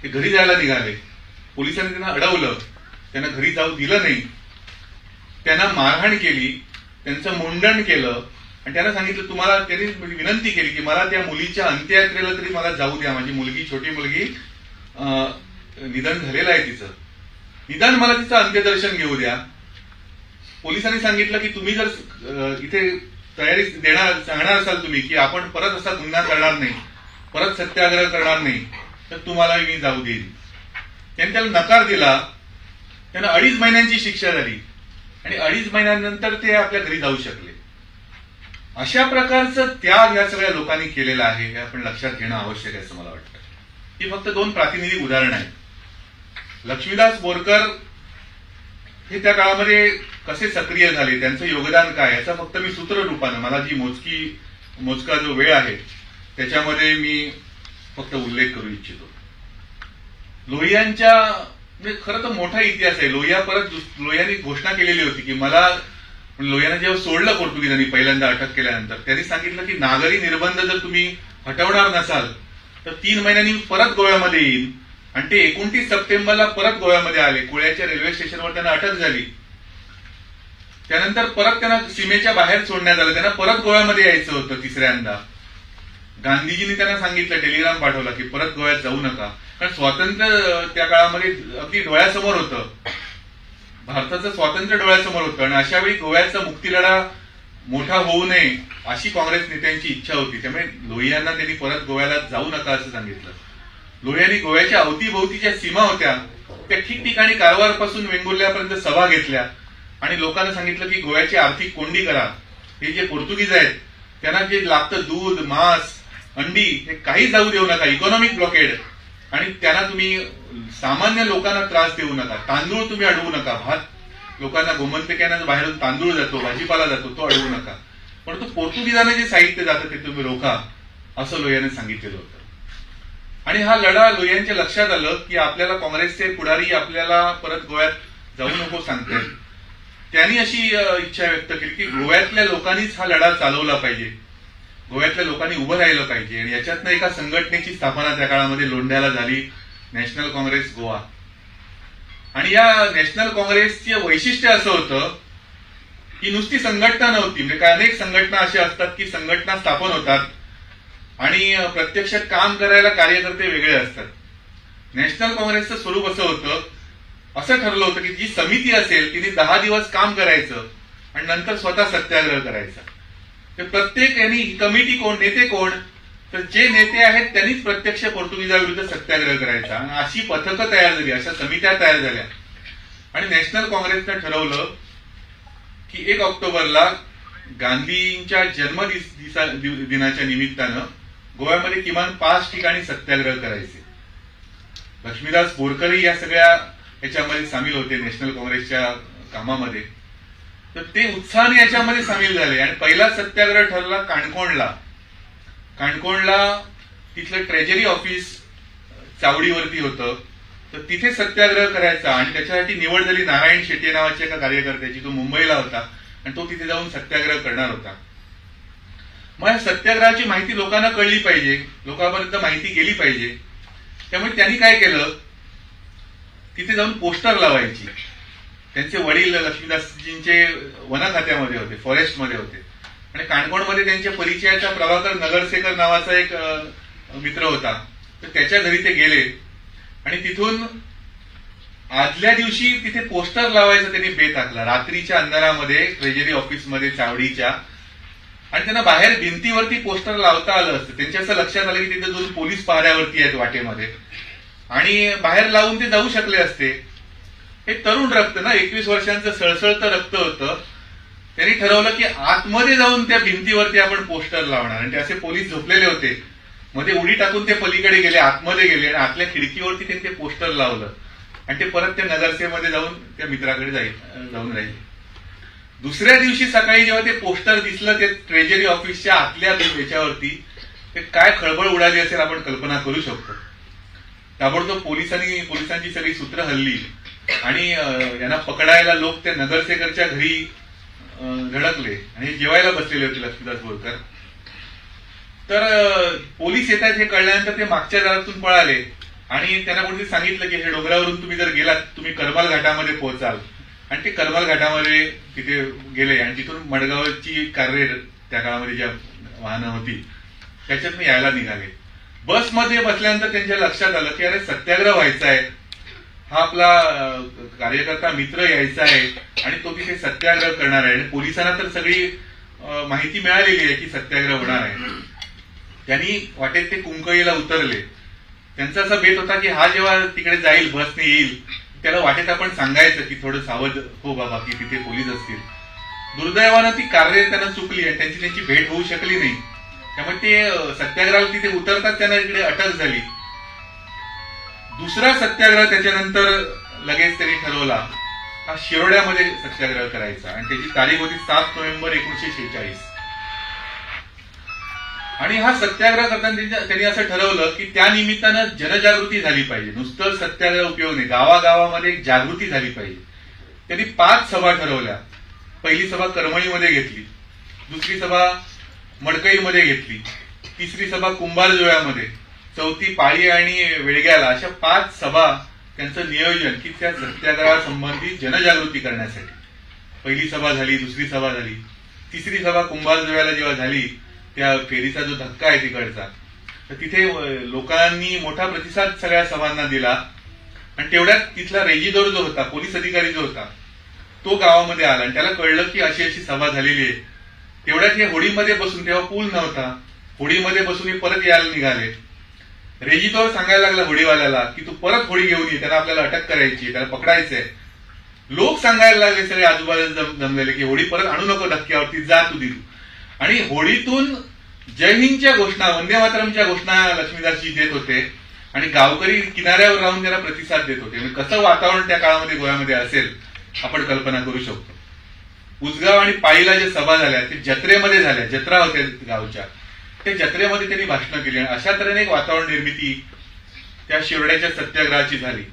ते घरी जायला निघाले. पोलिसांनी त्यांना अडवलं, त्यांना घरी जाऊ दिलं नाही, त्यांना मारहाण केली, त्यांचं मुंडन केलं आणि त्यांना सांगितलं, तुम्हाला त्यांनी विनंती केली की मला त्या मुलीच्या अंत्ययात्रेला तरी मला जाऊ द्या, माझी मुलगी, छोटी मुलगी निधन झालेलं आहे तिचं, निदान मला तिचं अंत्यदर्शन घेऊ द्या. पोलिसांनी सांगितलं की तुम्ही जर इथे तयारी सांगणार असाल तुम्ही की आपण परत असा गुन्हा करणार नाही, परत सत्याग्रह करणार नाही, तर तुम्हाला मी जाऊ देईन. त्यांनी त्याला नकार दिला. त्यांना 2.5 महिन्यांची शिक्षा झाली आणि 2.5 महिन्यानंतर ते आपल्या घरी जाऊ शकले. अशा प्रकारचं त्याग या सगळ्या लोकांनी केलेला आहे, हे आपण लक्षात घेणं आवश्यक आहे असं मला वाटतं. ही फक्त 2 प्रातिनिधिक उदाहरणं आहेत. लक्ष्मीदास बोरकर हे त्या काळामध्ये कसे सक्रिय झाले, त्यांचं योगदान काय, याचा फक्त मी सूत्ररूपानं, मला जी मोजका जो वेळ आहे त्याच्यामध्ये मी फक्त उल्लेख करू इच्छितो. लोहियांच्या म्हणजे खरं तर मोठा इतिहास आहे. लोहियांनी घोषणा केलेली होती की मला, लोहियांना जेव्हा सोडलं पोर्तुगीजांनी पहिल्यांदा अटक केल्यानंतर, त्यांनी सांगितलं की नागरी निर्बंध जर तुम्ही हटवणार नसाल तर 3 महिन्यांनी परत गोव्यामध्ये येईल. आणि ते 29 सप्टेंबरला परत गोव्यामध्ये आले. कुळ्याच्या रेल्वे स्टेशनवर त्यांना अटक झाली. त्यानंतर परत त्यांना सीमेच्या बाहेर सोडण्यात आलं. त्यांना परत गोव्यामध्ये यायचं होतं तिसऱ्यांदा. गांधीजींनी त्यांना सांगितलं, टेलिग्राम पाठवला की परत गोव्यात जाऊ नका, कारण स्वातंत्र्य त्या काळामध्ये अगदी डोळ्यासमोर होतं. भारताचं स्वातंत्र्य डोळ्यासमोर होतं आणि अशा वेळी गोव्याचा मुक्तीलढा मोठा होऊ नये अशी काँग्रेस नेत्यांची इच्छा होती. त्यामुळे लोहियांना त्यांनी परत गोव्याला जाऊ नका असं सांगितलं. लोहियांनी गोव्याच्या अवतीभोवतीच्या सीमा होत्या त्या ठिकठिकाणी कारवारपासून वेंगुर्ल्यापर्यंत सभा घेतल्या आणि लोकांना सांगितलं की गोव्याची आर्थिक कोंडी करा. हे जे पोर्तुगीज आहेत त्यांना जे लागतं दूध, मांस, अंडी हे काही जाऊ देऊ नका, इकॉनॉमिक ब्लॉकेड. आणि त्यांना तुम्ही सामान्य लोकांना त्रास देऊ नका. तांदूळ तुम्ही अडवू नका. भात लोकांना गोमंतकांना बाहेरून तांदूळ जातो, भाजीपाला जातो, तो अडवू नका. परंतु पोर्तुगीजांना जे साहित्य जातं ते तुम्ही रोखा असं लोहियांनी सांगितलेलं होतं. आणि हा लढा लोहियांच्या लक्षात आलं की आपल्याला काँग्रेसचे पुढारी आपल्याला परत गोव्यात जाऊ नको सांगतायत. त्यांनी अशी इच्छा व्यक्त केली की गोव्यातल्या लोकांनीच हा लढा चालवला पाहिजे, गोव्यातल्या लोकांनी उभं राहिलं पाहिजे. आणि याच्यातनं एका संघटनेची स्थापना त्या काळामध्ये लोंढ्याला झाली, नॅशनल काँग्रेस गोवा. आणि या नॅशनल काँग्रेसचे वैशिष्ट्य असं होतं की नुसती संघटना नव्हती. म्हणजे अनेक संघटना अशा असतात की संघटना स्थापन होतात आणि प्रत्यक्षात काम करायला कार्यकर्ते वेगळे असतात. नॅशनल काँग्रेसचं स्वरूप असं होतं, असं ठरलं होतं की जी समिती असेल तिने 10 दिवस काम करायचं आणि नंतर स्वतः सत्याग्रह करायचा. तर प्रत्येक यांनी कमिटी कोण, नेते कोण, तर जे नेते आहेत त्यांनीच प्रत्यक्ष पोर्तुगीजाविरुद्ध सत्याग्रह करायचा. आणि अशी पथकं तयार झाली, अशा समित्या तयार झाल्या. आणि नॅशनल काँग्रेसनं ठरवलं की 1 ऑक्टोबरला गांधींच्या जन्मदिनाच्या निमित्तानं गोव्यामध्ये किमान 5 ठिकाणी सत्याग्रह करायचे. लक्ष्मीदास बोरकरही या सगळ्या याच्यामध्ये सामील होते नॅशनल काँग्रेसच्या कामामध्ये. तर ते उत्साहाने याच्यामध्ये सामील झाले. आणि पहिला सत्याग्रह ठरला काणकोणला. तिथलं ट्रेजरी ऑफिस चावडीवरती होतं, तर तिथे सत्याग्रह करायचा. आणि त्याच्यासाठी निवड झाली नारायण शेट्टी नावाच्या एका कार्यकर्त्याची. तो मुंबईला होता आणि तो तिथे जाऊन सत्याग्रह करणार होता. मग या सत्याग्रहाची माहिती लोकांना कळली पाहिजे, लोकांपर्यंत माहिती गेली पाहिजे. त्यामुळे त्यांनी काय केलं, तिथे जाऊन पोस्टर लावायची. त्यांचे वडील लक्ष्मीदासजींचे वन खात्यामध्ये होते, फॉरेस्टमध्ये होते. आणि काणकोणमध्ये त्यांच्या परिचयाचा प्रभाकर नगरसेकर नावाचा एक मित्र होता, तर त्याच्या घरी ते गेले. आणि तिथून आदल्या दिवशी तिथे पोस्टर लावायचा त्यांनी बेत आखला, रात्रीच्या अंधारामध्ये ट्रेजरी ऑफिसमध्ये चावडीच्या. आणि त्यांना बाहेर भिंतीवरती पोस्टर लावता आलं असतं. त्यांच्या असं लक्षात आलं की तिथे 2 पोलीस पहाऱ्यावरती आहेत वाटेमध्ये, आणि बाहेर लावून ते जाऊ शकले असते. हे तरुण रक्त ना, 21 वर्षांचं सळसळतं रक्त होतं. त्यांनी ठरवलं की आतमध्ये जाऊन त्या भिंतीवरती आपण पोस्टर लावणार. आणि ते असे पोलीस झोपलेले होते, मध्ये उडी टाकून ते पलीकडे गेले, आतमध्ये गेले आणि आतल्या खिडकीवरती त्यांनी ते पोस्टर लावलं. आणि ते परत त्या नगरसेमध्ये जाऊन त्या मित्राकडे जाऊन राहिले. दुसऱ्या दिवशी सकाळी जेव्हा ते पोस्टर दिसलं ते ट्रेजरी ऑफिसच्या आतल्या याच्यावरती, ते काय खळबळ उडाली असेल आपण कल्पना करू शकतो. ताबडतोब पोलिसांची सगळी सूत्र हल्ली आणि यांना पकडायला लोक त्या नगरसेकरच्या घरी धडकले. आणि जेवायला बसलेले होते लक्ष्मीदास बोरकर. तर पोलीस येतात हे कळल्यानंतर ते मागच्या दारातून पळाले आणि त्यांना कोणीतरी सांगितलं की हे डोंगरावरून तुम्ही जर गेलात तुम्ही करमाल घाटामध्ये पोहोचाल. आणि ते करमाल घाटामध्ये तिथे गेले आणि तिथून मडगावची कार्य त्या काळामध्ये ज्या वाहनं होती त्याच्यातून यायला निघाले. बसमध्ये बसल्यानंतर त्यांच्या लक्षात आलं की अरे सत्याग्रह व्हायचा आहे, हा आपला कार्यकर्ता मित्र यायचा आहे आणि तो तिथे सत्याग्रह करणार आहे. आणि पोलिसांना तर सगळी माहिती मिळालेली आहे की सत्याग्रह होणार आहे. त्यांनी वाटेत ते कुंकळीला उतरले. त्यांचा असा बेत होता की हा जेव्हा तिकडे जाईल, बसने येईल, त्याला वाटेत आपण सांगायचं की थोडं सावध हो बाबा, की तिथे पोलीस असतील. दुर्दैवानं ती कार्य त्यांना चुकली आणि त्यांची भेट होऊ शकली नाही. त्यामुळे ते सत्याग्रहाला तिथे उतरतात त्यांना इकडे अटक झाली. दुसरा सत्याग्रह त्याच्यानंतर लगेच त्यांनी ठरवला, हा शिरोड्यामध्ये सत्याग्रह करायचा. आणि त्याची तारीख होती 7 नोव्हेंबर 1946. आणि हा सत्याग्रह करताना त्यांनी असं ठरवलं की त्या निमित्तानं जनजागृती झाली पाहिजे, नुसतं सत्याग्रह उपयोग नाही, गावागावामध्ये एक जागृती झाली पाहिजे. त्यांनी 5 सभा ठरवल्या. पहिली सभा करमळीमध्ये घेतली, दुसरी सभा मडकईमध्ये घेतली, तिसरी सभा कुंभारजुळ्यामध्ये, चौथी पाळी आणि वेळग्याला, अशा 5 सभा त्यांचं नियोजन की त्या सत्याग्रहासंबंधी जनजागृती करण्यासाठी. पहिली सभा झाली, दुसरी सभा झाली, तिसरी सभा कुंभारजुळ्याला जेव्हा झाली, त्या फेरीचा जो धक्का आहे तिकडचा, तर तिथे लोकांनी मोठा प्रतिसाद सगळ्या सभांना दिला. आणि तेवढ्यात तिथला रेजिडोर जो होता, पोलीस अधिकारी जो होता, तो गावामध्ये आला आणि त्याला कळलं की अशी अशी सभा झालेली आहे. तेवढ्यात हे होडीमध्ये बसून, तेव्हा पूल नव्हता, होडीमध्ये बसून हे परत यायला निघाले. रेजिडोर सांगायला लागला होडीवाल्याला की तू परत होडी घेऊन ये, त्याला आपल्याला अटक करायची, त्याला पकडायचंय. लोक सांगायला लागले सगळे आजूबाजूला जमलेले की होडी परत आणू नको धक्क्यावरती, जा तू दिलू. आणि होडीतून जय हिंदच्या घोषणा, वंदे मातरमच्या घोषणा लक्ष्मीदासजी देत होते आणि गावकरी किनाऱ्यावर राहून त्याला प्रतिसाद देत होते. म्हणजे कसं वातावरण त्या काळामध्ये गोव्यामध्ये असेल आपण कल्पना करू शकतो. उसगाव आणि पाळीला ज्या सभा झाल्या ते जत्रेमध्ये झाल्या, जत्रा होत्या गावच्या, त्या जत्रेमध्ये त्यांनी भाषणं केली. आणि अशा तऱ्हेने एक वातावरण निर्मिती त्या शिरोड्याच्या सत्याग्रहाची झाली.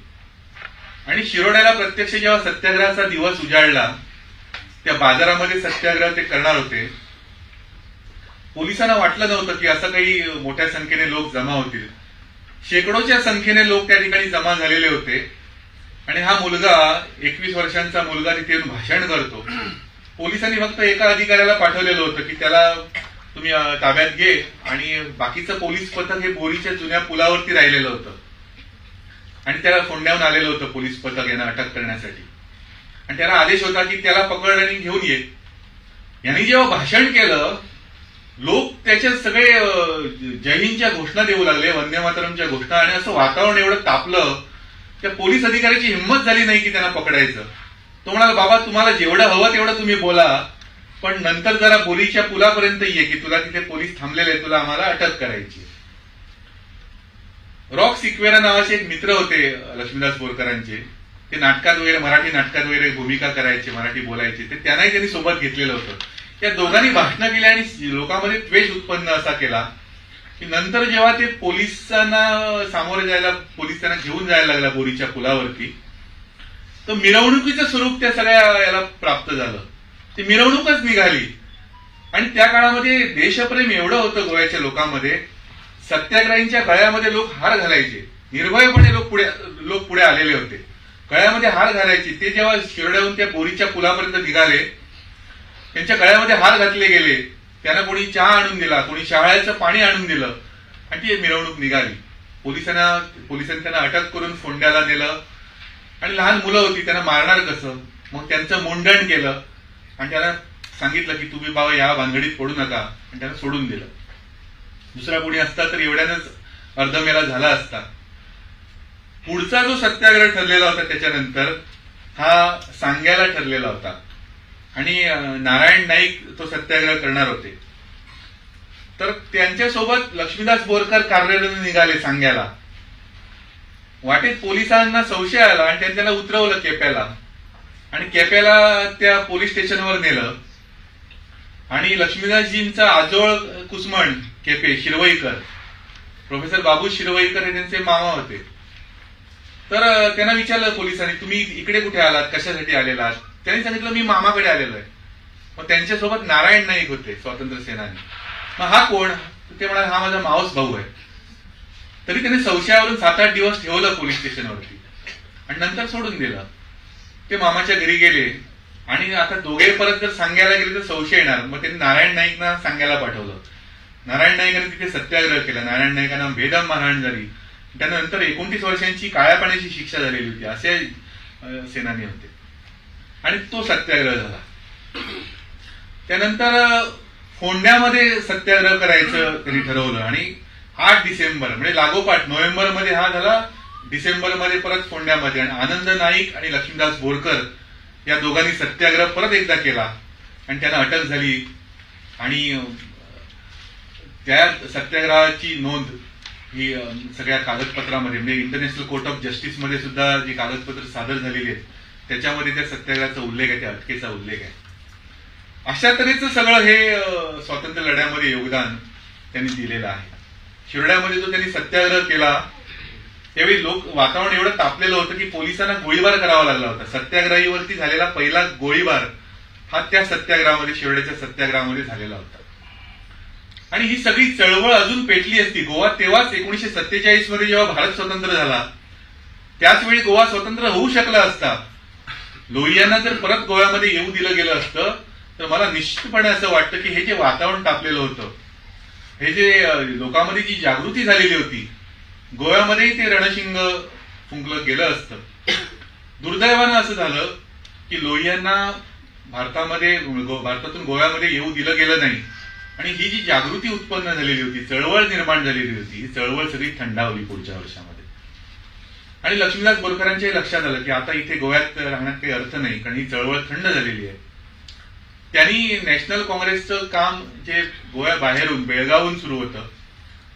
आणि शिरोड्याला प्रत्यक्ष जेव्हा सत्याग्रहाचा दिवस उजाडला, त्या बाजारामध्ये सत्याग्रह ते करणार होते, पोलिसांना वाटलं नव्हतं की असं काही मोठ्या संख्येने लोक जमा होतील. शेकडोच्या संख्येने लोक त्या ठिकाणी जमा झालेले होते. आणि हा मुलगा, 21 वर्षांचा मुलगा, तिथे येऊन भाषण करतो. पोलिसांनी फक्त एका अधिकाऱ्याला पाठवलेलं होतं की त्याला तुम्ही ताब्यात घे, आणि बाकीचं पोलीस पथक हे बोरीच्या जुन्या पुलावरती राहिलेलं होतं आणि त्याला फोंड्याहून आलेलं होतं पोलीस पथक यांना अटक करण्यासाठी. आणि त्याला आदेश होता की त्याला पकड आणि घेऊन ये. यांनी जेव्हा भाषण केलं, लोक त्याच्यात सगळे जय हिंदच्या घोषणा देऊ लागले, वंदे मातरमच्या घोषणा, आणि असं वातावरण एवढं तापलं, त्या पोलीस अधिकाऱ्याची हिंमत झाली नाही की त्यांना पकडायचं. तो म्हणाला, बाबा तुम्हाला जेवढं हवं तेवढं तुम्ही बोला, पण नंतर जरा बोरीच्या पुलापर्यंत ये की तुला तिथे पोलीस थांबलेले, तुला आम्हाला अटक करायची. रॉक सिक्वेरा नावाचे एक मित्र होते लक्ष्मीदास बोरकरांचे. ते नाटकात वगैरे, मराठी नाटकात वगैरे भूमिका करायचे, मराठी बोलायचे. ते त्यांनाही त्यांनी सोबत घेतलेलं होतं. त्या दोघांनी भाषणं केली आणि लोकांमध्ये द्वेष उत्पन्न असा केला की नंतर जेव्हा ते पोलिसांना सामोरे जायला, पोलीस त्यांना घेऊन जायला लागला बोरीच्या पुलावरती, तर मिरवणुकीचं स्वरूप त्या सगळ्या याला प्राप्त झालं. ती मिरवणूकच निघाली. आणि त्या काळामध्ये देशप्रेम एवढं होतं गोव्याच्या लोकांमध्ये, सत्याग्रहींच्या गळ्यामध्ये लोक हार घालायचे, निर्भयपणे लोक पुढे आलेले होते, गळ्यामध्ये हार घालायचे. ते जेव्हा शिरोड्याहून त्या बोरीच्या पुलापर्यंत निघाले, त्यांच्या गळ्यामध्ये हार घातले गेले, त्यांना कोणी चहा आणून दिला, कोणी शहाळ्याचं पाणी आणून दिलं, आणि ती मिरवणूक निघाली. पोलिसांनी त्यांना अटक करून फोंड्याला नेलं. आणि लहान मुलं होती, त्यांना मारणार कसं, मग त्यांचं मुंडण केलं आणि त्यांना सांगितलं की तुम्ही बाबा या भानगडीत पडू नका, आणि त्यांना सोडून दिलं. दुसरा कोणी असता तर एवढ्यानंच अर्धमेला झाला असता. पुढचा जो सत्याग्रह ठरलेला होता त्याच्यानंतर हा सांग्याला ठरलेला होता, आणि नारायण नाईक तो सत्याग्रह करणार होते. तर त्यांच्यासोबत लक्ष्मीदास बोरकर कार्यालयाने निघाले सांग्याला. वाटेत पोलिसांना संशय आला आणि त्याला उतरवलं केप्याला, आणि केप्याला त्या पोलीस स्टेशनवर नेलं. आणि लक्ष्मीदासजींचा आजोळ कुसमण केपे शिरवईकर, प्रोफेसर बाबू शिरवईकर हे त्यांचे मामा होते. तर त्यांना विचारलं पोलिसांनी, तुम्ही इकडे कुठे आलात, कशासाठी आलेला? त्यांनी सांगितलं मी मामाकडे आलेलो आहे. मग त्यांच्यासोबत नारायण नाईक होते, स्वातंत्र्य सेनानी. मग हा कोण? ते म्हणाले हा माझा मावस भाऊ आहे. तरी त्यांनी संशयावरून 7-8 दिवस ठेवलं पोलीस स्टेशनवरती आणि नंतर सोडून दिलं. ते मामाच्या घरी गेले आणि आता दोघे परत जर सांगायला गेले तर संशय येणार. मग त्यांनी नारायण नाईकना सांगायला पाठवलं. नारायण नाईकांनी तिथे सत्याग्रह केला. नारायण नाईकांना बेदम मारहाण झाली. त्यानंतर 29 वर्षांची काळ्या पाण्याची शिक्षा झालेली होती. असे सेनानी होते आणि तो सत्याग्रह झाला. त्यानंतर फोंड्यामध्ये सत्याग्रह करायचं त्यांनी ठरवलं आणि 8 डिसेंबर म्हणजे लागोपाठ नोव्हेंबरमध्ये हा झाला, डिसेंबरमध्ये परत फोंड्यामध्ये. आणि आनंद नाईक आणि लक्ष्मीदास बोरकर या दोघांनी सत्याग्रह परत एकदा केला आणि त्यांना अटक झाली. आणि त्या सत्याग्रहाची नोंद ही सगळ्या कागदपत्रामध्ये म्हणजे इंटरनॅशनल कोर्ट ऑफ जस्टिसमध्ये सुद्धा जी कागदपत्र सादर झालेली आहेत त्याच्यामध्ये त्या सत्याग्रहाचा उल्लेख आहे, त्या अटकेचा उल्लेख आहे. अशा तऱ्हेचं सगळं हे स्वातंत्र्य लढ्यामध्ये योगदान त्यांनी दिलेला आहे. शिरोड्यामध्ये जो त्यांनी सत्याग्रह केला त्यावेळी वातावरण एवढं तापलेलं होतं की पोलिसांना गोळीबार करावा लागला होता. सत्याग्रहीवरती झालेला पहिला गोळीबार हा त्या सत्याग्रहामध्ये, शिरोड्याच्या सत्याग्रहामध्ये झालेला होता. आणि ही सगळी चळवळ अजून पेटली असती. गोवा तेव्हाच 1947 मध्ये जेव्हा भारत स्वतंत्र झाला त्याच वेळी गोवा स्वतंत्र होऊ शकला असता. लोहियांना जर परत गोव्यामध्ये येऊ दिलं गेलं असतं तर मला निश्चितपणे असं वाटतं की हे जे वातावरण तापलेलं होतं, हे जे लोकांमध्ये जी जागृती झालेली होती, गोव्यामध्येही ते रणशिंग फुंकलं गेलं असतं. दुर्दैवानं असं झालं की लोहियांना भारतातून गोव्यामध्ये येऊ दिलं गेलं नाही. आणि ही जी जागृती उत्पन्न झालेली होती, चळवळ निर्माण झालेली होती, ही चळवळ सगळी थंडावली पुढच्या वर्षामध्ये. आणि लक्ष्मीदास बोरकरांच्याही लक्षात आलं की आता इथे गोव्यात राहण्यात काही अर्थ नाही, कारण ही चळवळ थंड झालेली आहे. त्यांनी नॅशनल काँग्रेसचं काम जे गोव्याबाहेरून बेळगावहून सुरू होतं,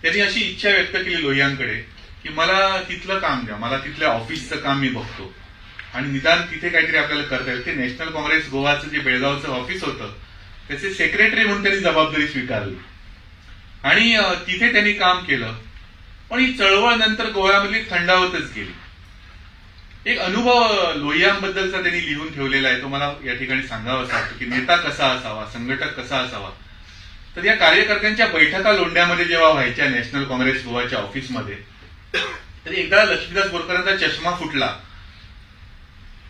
त्यांनी अशी इच्छा व्यक्त केली लोहियांकडे की मला तिथलं काम द्या, मला तिथल्या ऑफिसचं काम मी बघतो आणि निदान तिथे काहीतरी आपल्याला करता येईल. ते नॅशनल काँग्रेस गोवाचं जे बेळगावचं ऑफिस होतं त्याचे सेक्रेटरी म्हणून त्यांनी जबाबदारी स्वीकारली आणि तिथे त्यांनी काम केलं. पण ही चळवळ नंतर गोव्यामधली थंडावतच गेली. एक अनुभव लोहियांबद्दलचा त्यांनी लिहून ठेवलेला आहे, तो मला या ठिकाणी सांगावासा वाटतो की नेता कसा असावा, संघटक कसा असावा. तर या कार्यकर्त्यांच्या बैठका लोंढ्यामध्ये जेव्हा व्हायच्या नॅशनल काँग्रेस गोवाच्या ऑफिसमध्ये, तर एकदा लक्ष्मीदास बोरकरांचा चष्मा फुटला.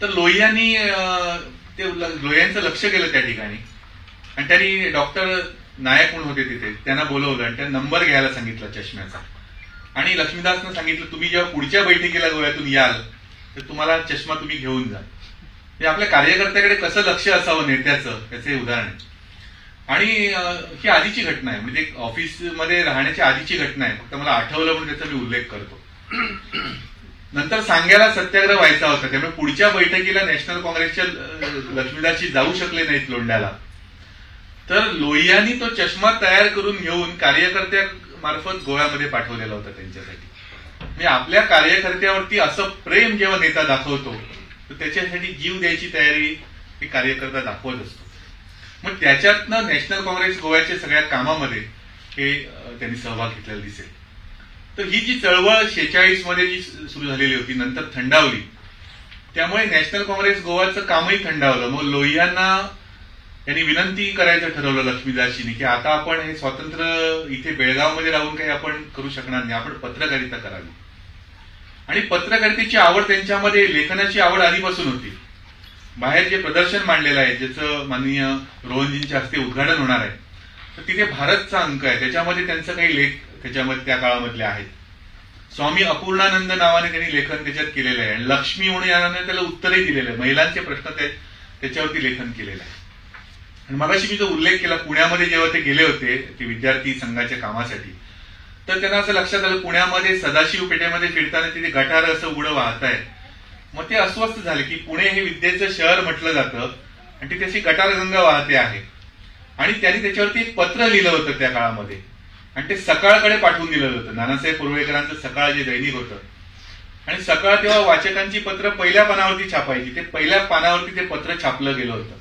तर लोहियांचं लक्ष गेलं त्या ठिकाणी आणि त्यांनी डॉक्टर नायक म्हणून होते तिथे, त्यांना बोलवलं आणि त्यांना नंबर घ्यायला सांगितला चष्म्याचा. आणि लक्ष्मीदासनं सांगितलं तुम्ही जेव्हा पुढच्या बैठकीला गोव्यातून याल तर तुम्हाला चष्मा तुम्ही घेऊन जा. म्हणजे आपल्या कार्यकर्त्याकडे कसं लक्ष असावं नेत्याचं, त्याचं हे उदाहरण आहे. आणि ही आधीची घटना आहे, म्हणजे ऑफिसमध्ये राहण्याच्या आधीची घटना आहे. फक्त मला आठवलं म्हणून त्याचा मी उल्लेख करतो. नंतर सांग्याला सत्याग्रह व्हायचा होता, त्यामुळे पुढच्या बैठकीला नॅशनल काँग्रेसच्या लक्ष्मीदासजी जाऊ शकले नाहीत लोंढ्याला. तर लोहियांनी तो चष्मा तयार करून घेऊन कार्यकर्त्यामार्फत गोव्यामध्ये पाठवलेला होता त्यांच्यासाठी. म्हणजे आपल्या कार्यकर्त्यावरती असं प्रेम जेव्हा नेता दाखवतो तर त्याच्यासाठी जीव द्यायची तयारी हे कार्यकर्ता दाखवत असतो. मग त्याच्यातनं नॅशनल काँग्रेस गोव्याच्या सगळ्या कामामध्ये हे त्यांनी सहभाग घेतलेला दिसेल. तर ही जी चळवळ 46 मध्ये जी सुरू झालेली होती नंतर थंडावली, त्यामुळे नॅशनल काँग्रेस गोवाचं कामही थंडावलं. मग लोहियांना यांनी विनंती करायचं ठरवलं लक्ष्मीदासजींनी की आता आपण हे स्वातंत्र्य इथे बेळगावमध्ये राहून काही आपण करू शकणार नाही, आपण पत्रकारिता करावी. आणि पत्रकारितेची आवड त्यांच्यामध्ये, लेखनाची आवड आधीपासून होती. बाहेर जे प्रदर्शन मांडलेलं आहे ज्याचं माननीय रोहनजींच्या हस्ते उद्घाटन होणार आहे, तर तिथे भारतचा अंक आहे, त्याच्यामध्ये त्यांचं काही लेख त्याच्यामध्ये त्या काळामधले आहेत. स्वामी अपूर्णानंद नावाने त्यांनी लेखन त्याच्यात केलेलं आहे आणि लक्ष्मी म्हणून याने त्याला उत्तरही दिलेलं आहे. महिलांचे प्रश्न त्याच्यावरती लेखन केलेलं आहे. आणि मगाशी मी जो उल्लेख केला, पुण्यामध्ये जेव्हा ते गेले होते ते विद्यार्थी संघाच्या कामासाठी, तर त्यांना असं लक्षात आलं पुण्यामध्ये सदाशिव पेठेमध्ये फिरताना तिथे गटार असं उघडं वाहत आहे. मग ते अस्वस्थ झाले की पुणे हे विद्येचं शहर म्हटलं जातं आणि तिथे अशी गटारगंगा वाहते आहे. आणि त्यांनी त्याच्यावरती एक पत्र लिहिलं होतं त्या काळामध्ये आणि ते सकाळकडे पाठवून दिलं होतं. नानासाहेब पुरवेकरांचं सकाळ जे दैनिक होतं, आणि सकाळ तेव्हा वाचकांची पत्र पहिल्या पानावरती छापायची, ते पहिल्या पानावरती ते पत्र छापलं गेलं होतं.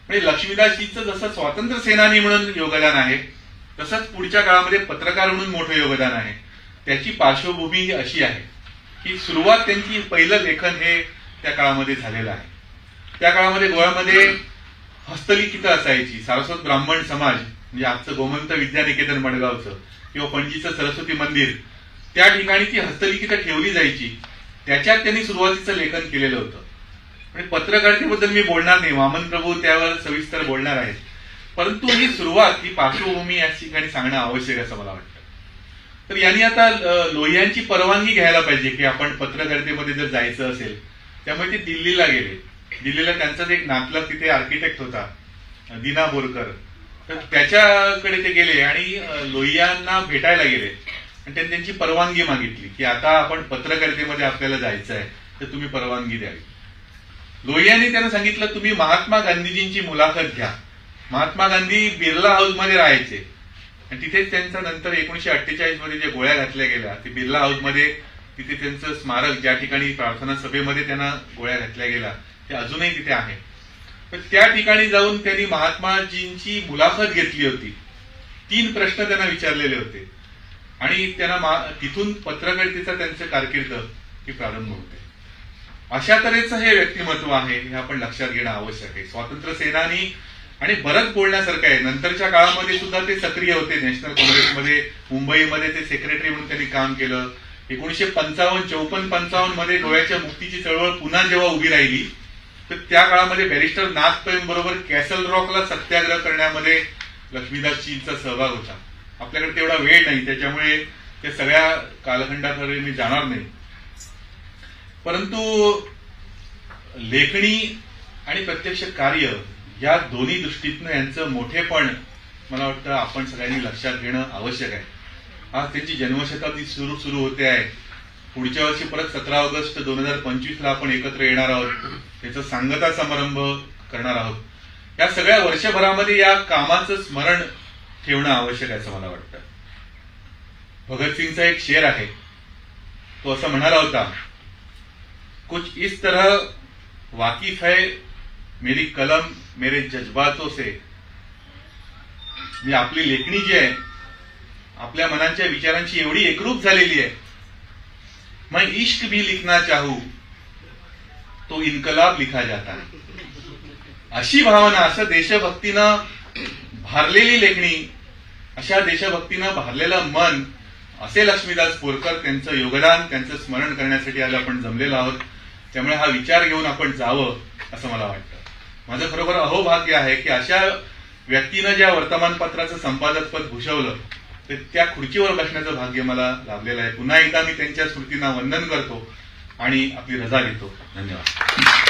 म्हणजे लक्ष्मीदासजींचं जसं स्वातंत्र्य सेनानी म्हणून योगदान आहे तसंच पुढच्या काळामध्ये पत्रकार म्हणून मोठं योगदान आहे. त्याची पार्श्वभूमी ही अशी आहे की सुरुवात त्यांची पहिलं लेखन हे त्या काळामध्ये झालेलं आहे. त्या काळामध्ये गोव्यामध्ये हस्तलिखितं असायची. सारस्वत ब्राह्मण समाज म्हणजे आजचं गोमंत विद्यानिकेतन मडगावचं किंवा पणजीचं सरस्वती मंदिर, त्या ठिकाणी ती हस्तलिखितं ठेवली जायची. त्याच्यात त्यांनी सुरुवातीचं लेखन केलेलं होतं. म्हणजे पत्रकारितेबद्दल मी बोलणार नाही, वामन प्रभू त्यावर सविस्तर बोलणार आहेत, परंतु ही सुरुवात, ही पार्श्वभूमी या ठिकाणी सांगणं आवश्यक असं मला वाटतं. तर यांनी आता लोहियांची परवानगी घ्यायला पाहिजे की आपण पत्रकारितेमध्ये जर जायचं असेल. त्यामुळे ते दिल्लीला गेले. दिल्लीला त्यांचाच एक नातलग तिथे आर्किटेक्ट होता, दिना बोरकर, तर त्याच्याकडे ते गेले आणि लोहियांना भेटायला गेले आणि त्यांनी त्यांची परवानगी मागितली की आता आपण पत्रकारितेमध्ये आपल्याला जायचं आहे, तर तुम्ही परवानगी द्यावी. लोहियांनी त्यांना सांगितलं तुम्ही महात्मा गांधीजींची मुलाखत घ्या. महात्मा गांधी बिर्ला हाऊसमध्ये राहायचे आणि तिथेच त्यांचा नंतर 1948 मध्ये ज्या गोळ्या घातल्या गेल्या, ते बिर्ला हाऊसमध्ये तिथे त्यांचं स्मारक, ज्या ठिकाणी प्रार्थना सभेमध्ये त्यांना गोळ्या घातल्या गेल्या, ते अजूनही तिथे आहे. तर त्या ठिकाणी जाऊन त्यांनी महात्माजींची मुलाखत घेतली होती. 3 प्रश्न त्यांना विचारलेले होते आणि त्यांना तिथून पत्रकारितेचा त्यांचं कारकीर्द ही प्रारंभ होते. अशा तऱ्हेचं हे व्यक्तिमत्व आहे हे आपण लक्षात घेणं आवश्यक आहे. स्वातंत्र्य सेनानी आणि बरंच बोलण्यासारखं आहे. नंतरच्या काळामध्ये सुद्धा ते सक्रिय होते. नॅशनल काँग्रेसमध्ये मुंबईमध्ये ते सेक्रेटरी म्हणून त्यांनी काम केलं. 1954-55 मध्ये गोव्याच्या मुक्तीची चळवळ पुन्हा जेव्हा उभी राहिली तर त्या काळामध्ये बॅरिस्टर नाथ बरोबर कॅसल रॉकला सत्याग्रह करण्यामध्ये लक्ष्मीदासजींचा सहभाग होता. आपल्याकडे तेवढा वेळ नाही त्याच्यामुळे ते सगळ्या कालखंडाकडे मी जाणार नाही. परंतु लेखणी आणि प्रत्यक्ष कार्य या दोन्ही दृष्टीतनं यांचं मोठेपण मला वाटतं आपण सगळ्यांनी लक्षात घेणं आवश्यक आहे. आज त्यांची जन्मशताब्दी सुरू होते आहे. पुढच्या वर्षी परत 17 ऑगस्ट 2025 आपण एकत्र येणार आहोत. त्याचा सांगता समारंभ करणार आहोत. या सगळ्या वर्षभरामध्ये या कामाचं स्मरण ठेवणं आवश्यक आहे असं मला वाटतं. भगतसिंगचा एक शेर आहे. तो असं म्हणाला होता, कुछ इस तरह वाकिफ है मेरी कलम मेरे जज्बातों से. मी आपली लेखणी जी आहे आपल्या मनांच्या विचारांची एवढी एकरूप झालेली आहे. मैं इश्क भी लिखना चाहूं तो इन्कलाब लिखा जाता है. अशी भावना, असं देशभक्तीनं भारलेली लेखणी, अशा देशभक्तीनं भारलेलं मन, असे लक्ष्मीदास बोरकर, त्यांचं योगदान, त्यांचं स्मरण करण्यासाठी आज आपण जमलेलो आहोत. त्यामुळे हा विचार घेऊन आपण जावं असं मला वाटतं. माझं खरोखर अहोभाग्य आहे की अशा व्यक्तीनं ज्या वर्तमानपत्राचं संपादकपद भूषवलं तर त्या खुर्चीवर बसण्याचं भाग्य मला लाभलेलं आहे. पुन्हा एकदा मी त्यांच्या स्मृतींना वंदन करतो आणि आपली रजा घेतो. धन्यवाद.